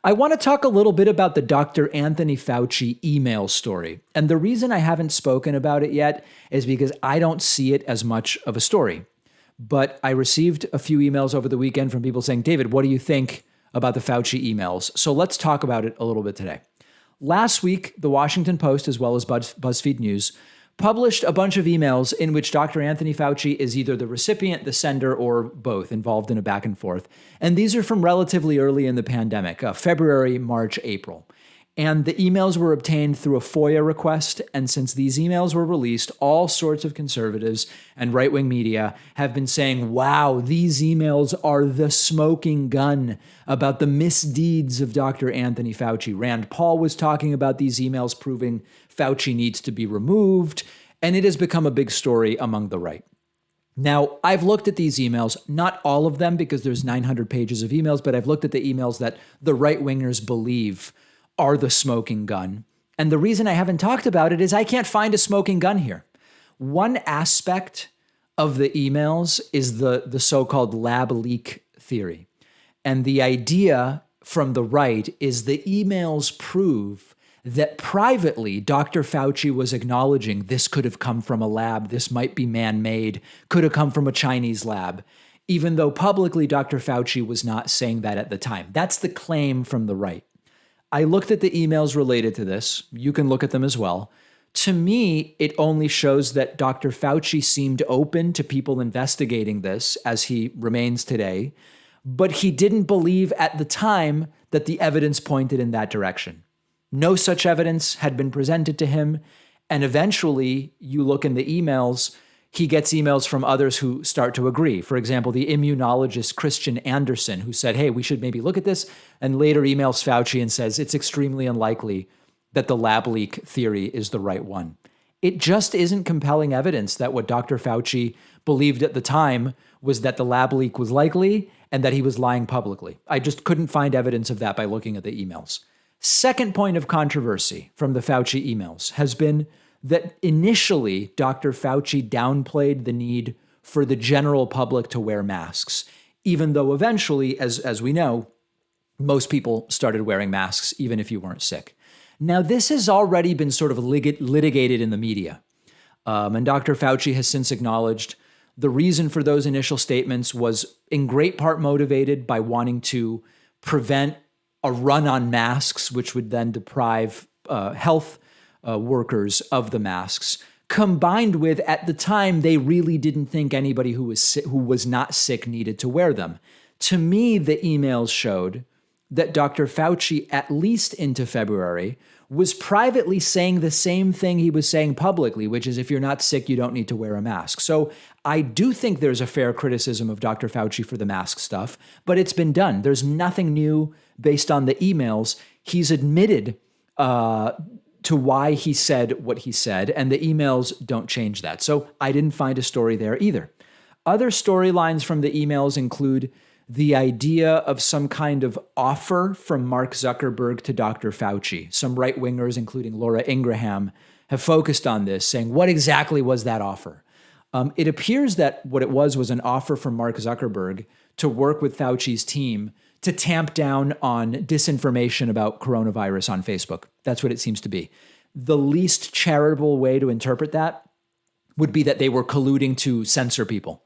I want to talk a little bit about the Dr. Anthony Fauci email story. And the reason I haven't spoken about it yet is because I don't see it as much of a story. But I received a few emails over the weekend from people saying, David, what do you think about the Fauci emails? So let's talk about it a little bit today. Last week, the Washington Post, as well as BuzzFeed News, published a bunch of emails in which Dr. Anthony Fauci is either the recipient, the sender, or both, involved in a back and forth. And these are from relatively early in the pandemic, February, March, April. And the emails were obtained through a FOIA request. And since these emails were released, all sorts of conservatives and right-wing media have been saying, wow, these emails are the smoking gun about the misdeeds of Dr. Anthony Fauci. Rand Paul was talking about these emails proving Fauci needs to be removed. And it has become a big story among the right. Now, I've looked at these emails, not all of them because there's 900 pages of emails, but I've looked at the emails that the right-wingers believe are the smoking gun. And the reason I haven't talked about it is I can't find a smoking gun here. One aspect of the emails is the so-called lab leak theory. And the idea from the right is the emails prove that privately Dr. Fauci was acknowledging this could have come from a lab, this might be man-made, could have come from a Chinese lab, even though publicly Dr. Fauci was not saying that at the time. That's the claim from the right. I looked at the emails related to this. You can look at them as well. To me, it only shows that Dr. Fauci seemed open to people investigating this, as he remains today, but he didn't believe at the time that the evidence pointed in that direction. No such evidence had been presented to him, and eventually, you look in the emails, he gets emails from others who start to agree. For example, the immunologist Christian Anderson, who said, hey, we should maybe look at this, and later emails Fauci and says it's extremely unlikely that the lab leak theory is the right one. It just isn't compelling evidence that what Dr. Fauci believed at the time was that the lab leak was likely and that he was lying publicly. I just couldn't find evidence of that by looking at the emails. Second point of controversy from the Fauci emails has been that initially Dr. Fauci downplayed the need for the general public to wear masks, even though eventually, as we know, most people started wearing masks, even if you weren't sick. Now, this has already been sort of litigated in the media. And Dr. Fauci has since acknowledged the reason for those initial statements was in great part motivated by wanting to prevent a run on masks, which would then deprive health workers of the masks, combined with, at the time, they really didn't think anybody who was not sick needed to wear them. To me, the emails showed that Dr. Fauci, at least into February, was privately saying the same thing he was saying publicly, which is if you're not sick, you don't need to wear a mask. So I do think there's a fair criticism of Dr. Fauci for the mask stuff, but it's been done. There's nothing new based on the emails. He's admitted to why he said what he said, and the emails don't change that. So I didn't find a story there either. Other storylines from the emails include the idea of some kind of offer from Mark Zuckerberg to Dr. Fauci. Some right-wingers, including Laura Ingraham, have focused on this, saying, what exactly was that offer? It appears that what it was an offer from Mark Zuckerberg to work with Fauci's team to tamp down on disinformation about coronavirus on Facebook. That's what it seems to be. The least charitable way to interpret that would be that they were colluding to censor people.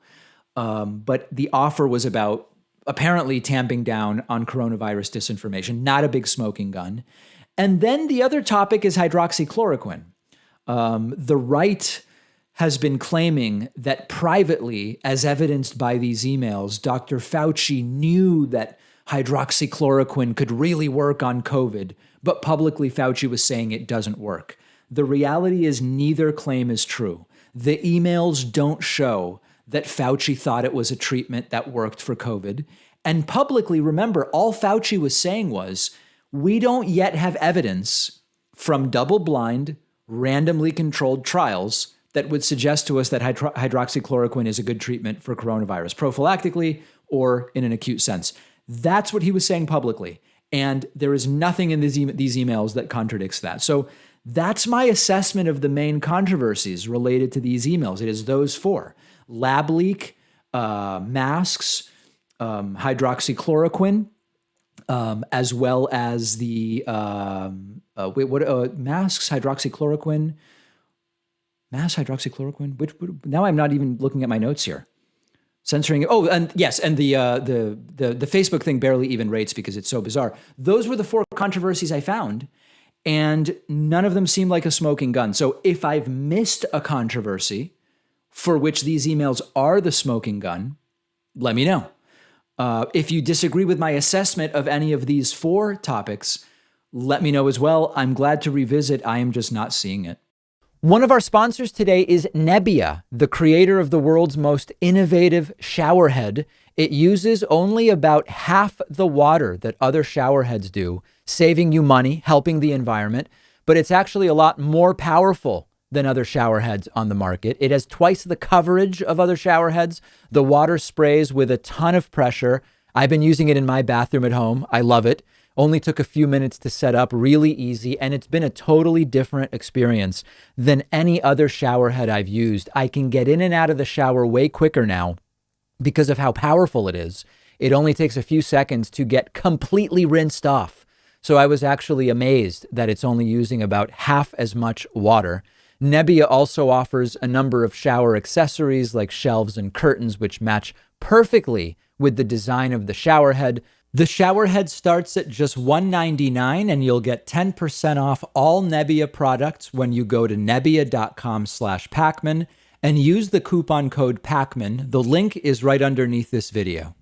But the offer was about apparently tamping down on coronavirus disinformation, not a big smoking gun. And then the other topic is hydroxychloroquine. The right has been claiming that privately, as evidenced by these emails, Dr. Fauci knew that hydroxychloroquine could really work on COVID, but publicly Fauci was saying it doesn't work. The reality is neither claim is true. The emails don't show that Fauci thought it was a treatment that worked for COVID. And publicly, remember, all Fauci was saying was, we don't yet have evidence from double-blind, randomly controlled trials that would suggest to us that hydroxychloroquine is a good treatment for coronavirus, prophylactically or in an acute sense. That's what he was saying publicly. And there is nothing in these emails that contradicts that. So that's my assessment of the main controversies related to these emails. It is those four: lab leak, masks, hydroxychloroquine, as well as the masks, hydroxychloroquine. Mass hydroxychloroquine. Now I'm not even looking at my notes here. Censoring. Oh, and yes, and the Facebook thing barely even rates because it's so bizarre. Those were the 4 controversies I found, and none of them seem like a smoking gun. So if I've missed a controversy for which these emails are the smoking gun, let me know. If you disagree with my assessment of any of these 4 topics, let me know as well. I'm glad to revisit. I am just not seeing it. One of our sponsors today is Nebia, the creator of the world's most innovative shower head. It uses only about half the water that other shower heads do, saving you money, helping the environment, but it's actually a lot more powerful than other shower heads on the market. It has twice the coverage of other shower heads. The water sprays with a ton of pressure. I've been using it in my bathroom at home. I love it. Only took a few minutes to set up, really easy, and it's been a totally different experience than any other shower head I've used. I can get in and out of the shower way quicker now because of how powerful it is. It only takes a few seconds to get completely rinsed off. So I was actually amazed that it's only using about half as much water. Nebia also offers a number of shower accessories like shelves and curtains, which match perfectly with the design of the shower head. The shower head starts at just $199, and you'll get 10% off all Nebia products when you go to Nebia.com/Pacman and use the coupon code Pacman. The link is right underneath this video.